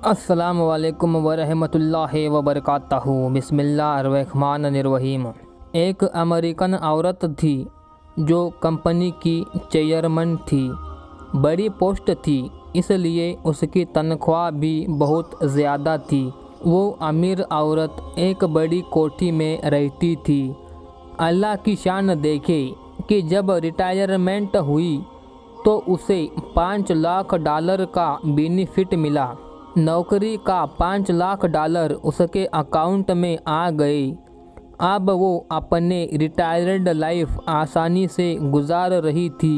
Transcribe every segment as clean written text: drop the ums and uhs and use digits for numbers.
अस्सलामु अलैकुम वरहमतुल्लाहि वबरकातहू। बिस्मिल्लाहिर्रहमानिर्रहीम। एक अमेरिकन औरत थी जो कंपनी की चेयरमैन थी। बड़ी पोस्ट थी, इसलिए उसकी तनख्वाह भी बहुत ज़्यादा थी। वो अमीर औरत एक बड़ी कोठी में रहती थी। अल्लाह की शान देखे कि जब रिटायरमेंट हुई तो उसे $5 लाख का बेनिफिट मिला। नौकरी का $5 लाख उसके अकाउंट में आ गए। अब वो अपने रिटायर्ड लाइफ आसानी से गुजार रही थी।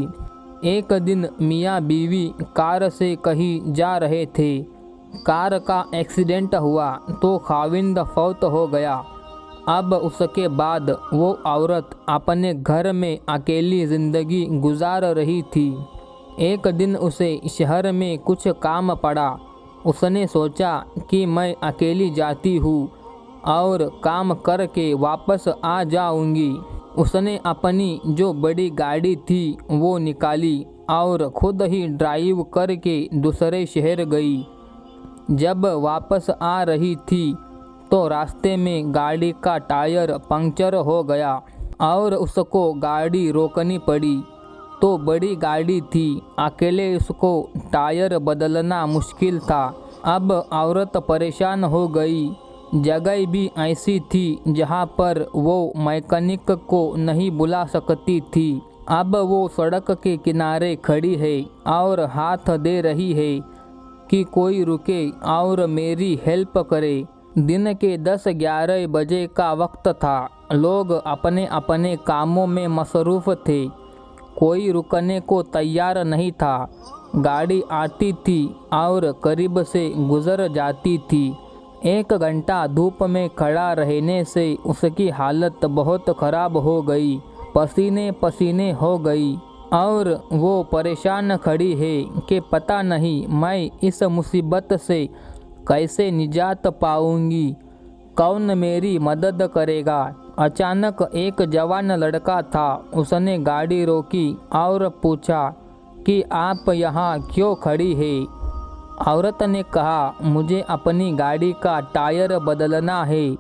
एक दिन मियाँ बीवी कार से कहीं जा रहे थे। कार का एक्सीडेंट हुआ तो खाविंद फौत हो गया। अब उसके बाद वो औरत अपने घर में अकेली ज़िंदगी गुजार रही थी। एक दिन उसे शहर में कुछ काम पड़ा। उसने सोचा कि मैं अकेली जाती हूँ और काम करके वापस आ जाऊंगी। उसने अपनी जो बड़ी गाड़ी थी वो निकाली और खुद ही ड्राइव करके दूसरे शहर गई। जब वापस आ रही थी तो रास्ते में गाड़ी का टायर पंक्चर हो गया और उसको गाड़ी रोकनी पड़ी। तो बड़ी गाड़ी थी, अकेले उसको टायर बदलना मुश्किल था। अब औरत परेशान हो गई। जगह भी ऐसी थी जहाँ पर वो मैकेनिक को नहीं बुला सकती थी। अब वो सड़क के किनारे खड़ी है और हाथ दे रही है कि कोई रुके और मेरी हेल्प करे। दिन के 10-11 बजे का वक्त था। लोग अपने अपने कामों में मसरूफ़ थे। कोई रुकने को तैयार नहीं था। गाड़ी आती थी और करीब से गुजर जाती थी। 1 घंटा धूप में खड़ा रहने से उसकी हालत बहुत ख़राब हो गई। पसीने पसीने हो गई और वो परेशान खड़ी है कि पता नहीं मैं इस मुसीबत से कैसे निजात पाऊंगी, कौन मेरी मदद करेगा। अचानक एक जवान लड़का था। उसने गाड़ी रोकी और पूछा कि आप यहाँ क्यों खड़ी है। औरत ने कहा, मुझे अपनी गाड़ी का टायर बदलना है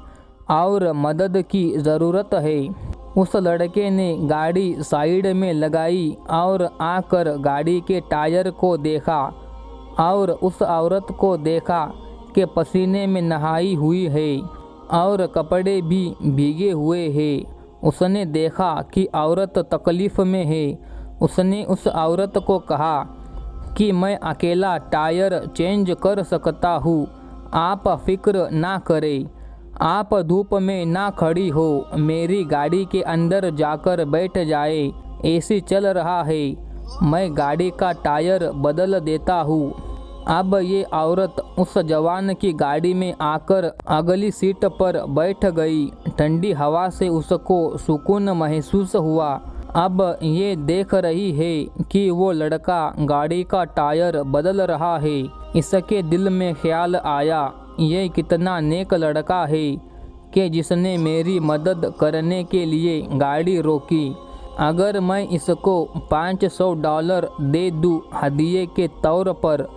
और मदद की ज़रूरत है। उस लड़के ने गाड़ी साइड में लगाई और आकर गाड़ी के टायर को देखा और उस औरत को देखा कि पसीने में नहाई हुई है और कपड़े भी भीगे हुए हैं। उसने देखा कि औरत तकलीफ़ में है। उसने उस औरत को कहा कि मैं अकेला टायर चेंज कर सकता हूँ, आप फिक्र ना करें। आप धूप में ना खड़ी हो, मेरी गाड़ी के अंदर जाकर बैठ जाए, एसी चल रहा है, मैं गाड़ी का टायर बदल देता हूँ। अब ये औरत उस जवान की गाड़ी में आकर अगली सीट पर बैठ गई। ठंडी हवा से उसको सुकून महसूस हुआ। अब ये देख रही है कि वो लड़का गाड़ी का टायर बदल रहा है। इसके दिल में ख्याल आया, ये कितना नेक लड़का है कि जिसने मेरी मदद करने के लिए गाड़ी रोकी। अगर मैं इसको $500 दे दूँ हदिये के तौर पर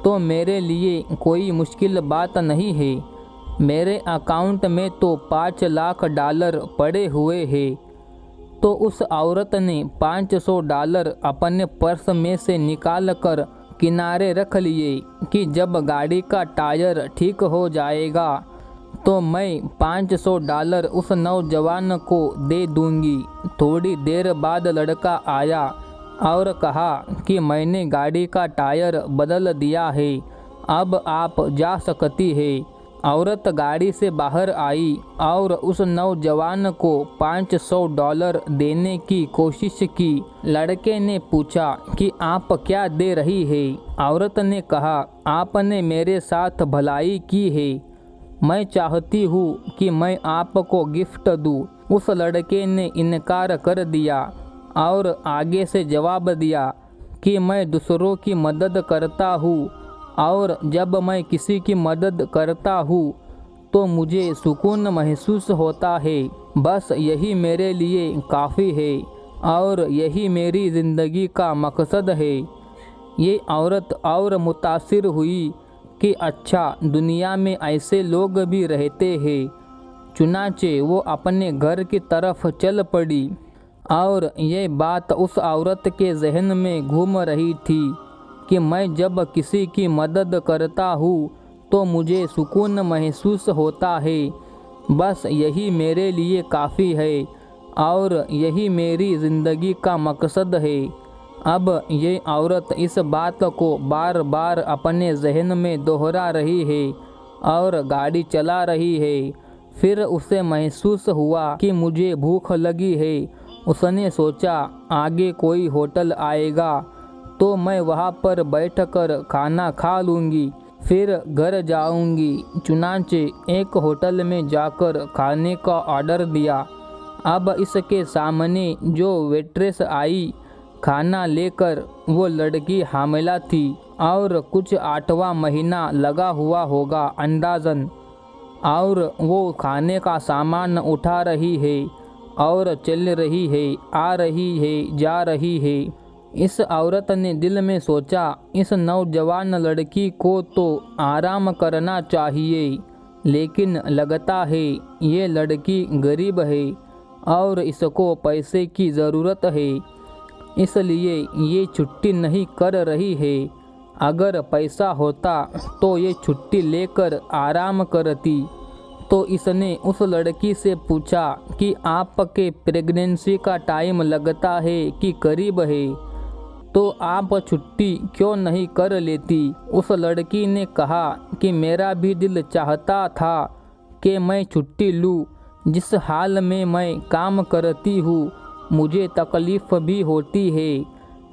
तो मेरे लिए कोई मुश्किल बात नहीं है। मेरे अकाउंट में तो $5 लाख पड़े हुए हैं। तो उस औरत ने $500 अपने पर्स में से निकाल कर किनारे रख लिए कि जब गाड़ी का टायर ठीक हो जाएगा तो मैं $500 उस नौजवान को दे दूंगी। थोड़ी देर बाद लड़का आया और कहा कि मैंने गाड़ी का टायर बदल दिया है, अब आप जा सकती है। औरत गाड़ी से बाहर आई और उस नौजवान को $500 देने की कोशिश की। लड़के ने पूछा कि आप क्या दे रही है। औरत ने कहा, आपने मेरे साथ भलाई की है, मैं चाहती हूँ कि मैं आपको गिफ्ट दूँ। उस लड़के ने इनकार कर दिया और आगे से जवाब दिया कि मैं दूसरों की मदद करता हूँ और जब मैं किसी की मदद करता हूँ तो मुझे सुकून महसूस होता है। बस यही मेरे लिए काफ़ी है और यही मेरी ज़िंदगी का मकसद है। ये औरत और मुतासिर हुई कि अच्छा, दुनिया में ऐसे लोग भी रहते हैं। चुनाचे वो अपने घर की तरफ चल पड़ी और ये बात उस औरत के जहन में घूम रही थी कि मैं जब किसी की मदद करता हूँ तो मुझे सुकून महसूस होता है। बस यही मेरे लिए काफ़ी है और यही मेरी ज़िंदगी का मकसद है। अब ये औरत इस बात को बार बार अपने जहन में दोहरा रही है और गाड़ी चला रही है। फिर उसे महसूस हुआ कि मुझे भूख लगी है। उसने सोचा, आगे कोई होटल आएगा तो मैं वहाँ पर बैठकर खाना खा लूँगी, फिर घर जाऊँगी। चुनांचे एक होटल में जाकर खाने का ऑर्डर दिया। अब इसके सामने जो वेट्रेस आई खाना लेकर, वो लड़की हामिला थी और कुछ 8वां महीना लगा हुआ होगा अंदाज़न, और वो खाने का सामान उठा रही है और चल रही है, आ रही है, जा रही है। इस औरत ने दिल में सोचा, इस नौजवान लड़की को तो आराम करना चाहिए, लेकिन लगता है ये लड़की गरीब है और इसको पैसे की ज़रूरत है, इसलिए ये छुट्टी नहीं कर रही है। अगर पैसा होता तो ये छुट्टी लेकर आराम करती। तो इसने उस लड़की से पूछा कि आपके प्रेगनेंसी का टाइम लगता है कि करीब है, तो आप छुट्टी क्यों नहीं कर लेती। उस लड़की ने कहा कि मेरा भी दिल चाहता था कि मैं छुट्टी लूँ। जिस हाल में मैं काम करती हूँ मुझे तकलीफ़ भी होती है,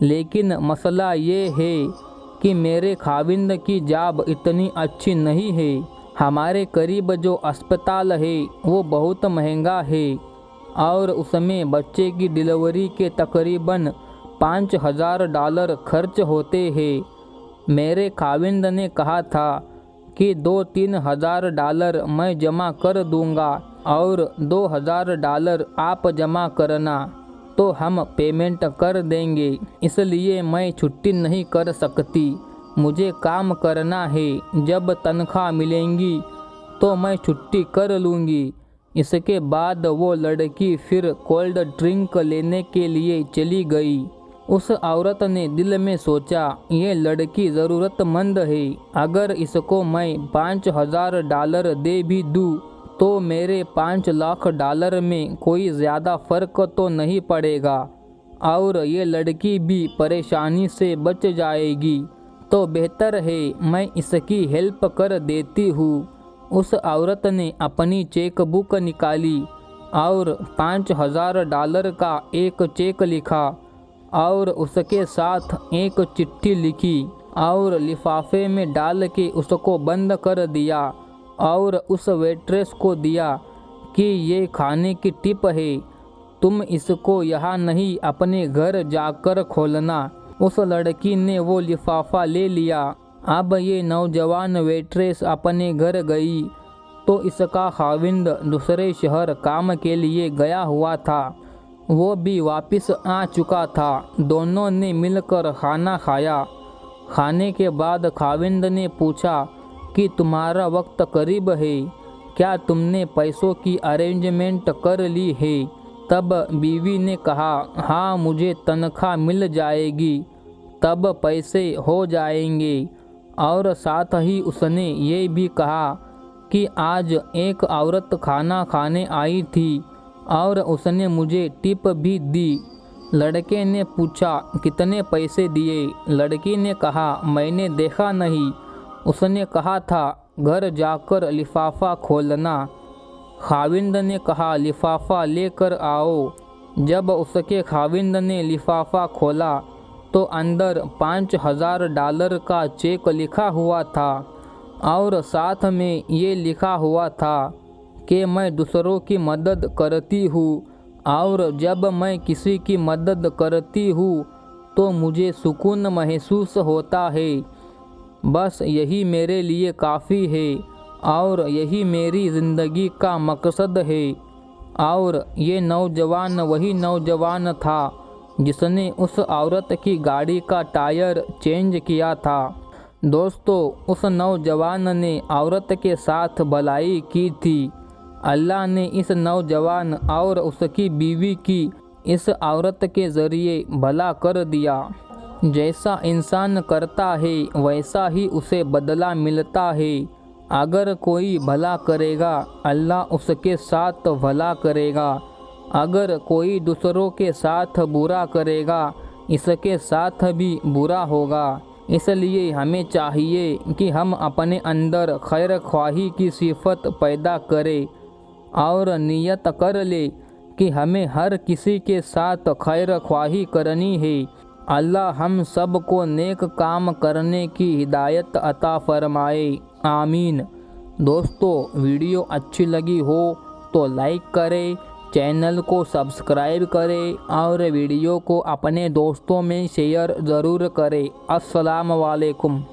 लेकिन मसला ये है कि मेरे खाविंद की जॉब इतनी अच्छी नहीं है। हमारे करीब जो अस्पताल है वो बहुत महंगा है और उसमें बच्चे की डिलीवरी के तकरीबन $5000 खर्च होते हैं। मेरे खाविंद ने कहा था कि $2-3 हज़ार मैं जमा कर दूंगा और $2000 आप जमा करना, तो हम पेमेंट कर देंगे। इसलिए मैं छुट्टी नहीं कर सकती, मुझे काम करना है। जब तनख्वाह मिलेंगी तो मैं छुट्टी कर लूँगी। इसके बाद वो लड़की फिर कोल्ड ड्रिंक लेने के लिए चली गई। उस औरत ने दिल में सोचा, ये लड़की ज़रूरतमंद है, अगर इसको मैं $5000 दे भी दूँ तो मेरे $5 लाख में कोई ज़्यादा फ़र्क तो नहीं पड़ेगा और ये लड़की भी परेशानी से बच जाएगी। तो बेहतर है मैं इसकी हेल्प कर देती हूँ। उस औरत ने अपनी चेक बुक निकाली और $5000 का एक चेक लिखा और उसके साथ एक चिट्ठी लिखी और लिफाफे में डाल के उसको बंद कर दिया और उस वेट्रेस को दिया कि ये खाने की टिप है, तुम इसको यहाँ नहीं अपने घर जाकर खोलना। उस लड़की ने वो लिफाफा ले लिया। अब ये नौजवान वेट्रेस अपने घर गई तो इसका खाविंद दूसरे शहर काम के लिए गया हुआ था, वो भी वापस आ चुका था। दोनों ने मिलकर खाना खाया। खाने के बाद खाविंद ने पूछा कि तुम्हारा वक्त करीब है, क्या तुमने पैसों की अरेंजमेंट कर ली है। तब बीवी ने कहा, हाँ मुझे तनख्वाह मिल जाएगी तब पैसे हो जाएंगे। और साथ ही उसने ये भी कहा कि आज एक औरत खाना खाने आई थी और उसने मुझे टिप भी दी। लड़के ने पूछा, कितने पैसे दिए। लड़की ने कहा, मैंने देखा नहीं, उसने कहा था घर जाकर लिफाफा खोलना। खाविंद ने कहा, लिफाफा लेकर आओ। जब उसके खाविंद ने लिफाफा खोला तो अंदर $5000 का चेक लिखा हुआ था और साथ में ये लिखा हुआ था कि मैं दूसरों की मदद करती हूँ और जब मैं किसी की मदद करती हूँ तो मुझे सुकून महसूस होता है। बस यही मेरे लिए काफ़ी है और यही मेरी ज़िंदगी का मकसद है। और ये नौजवान वही नौजवान था जिसने उस औरत की गाड़ी का टायर चेंज किया था। दोस्तों, उस नौजवान ने औरत के साथ भलाई की थी। अल्लाह ने इस नौजवान और उसकी बीवी की इस औरत के ज़रिए भला कर दिया। जैसा इंसान करता है वैसा ही उसे बदला मिलता है। अगर कोई भला करेगा अल्लाह उसके साथ भला करेगा, अगर कोई दूसरों के साथ बुरा करेगा इसके साथ भी बुरा होगा। इसलिए हमें चाहिए कि हम अपने अंदर खैर ख्वाही की सिफत पैदा करें और नियत कर ले कि हमें हर किसी के साथ खैर ख्वाही करनी है। अल्लाह हम सब को नेक काम करने की हिदायत अता फरमाए, आमीन। दोस्तों, वीडियो अच्छी लगी हो तो लाइक करें, चैनल को सब्सक्राइब करें और वीडियो को अपने दोस्तों में शेयर ज़रूर करें। अस्सलाम वालेकुम।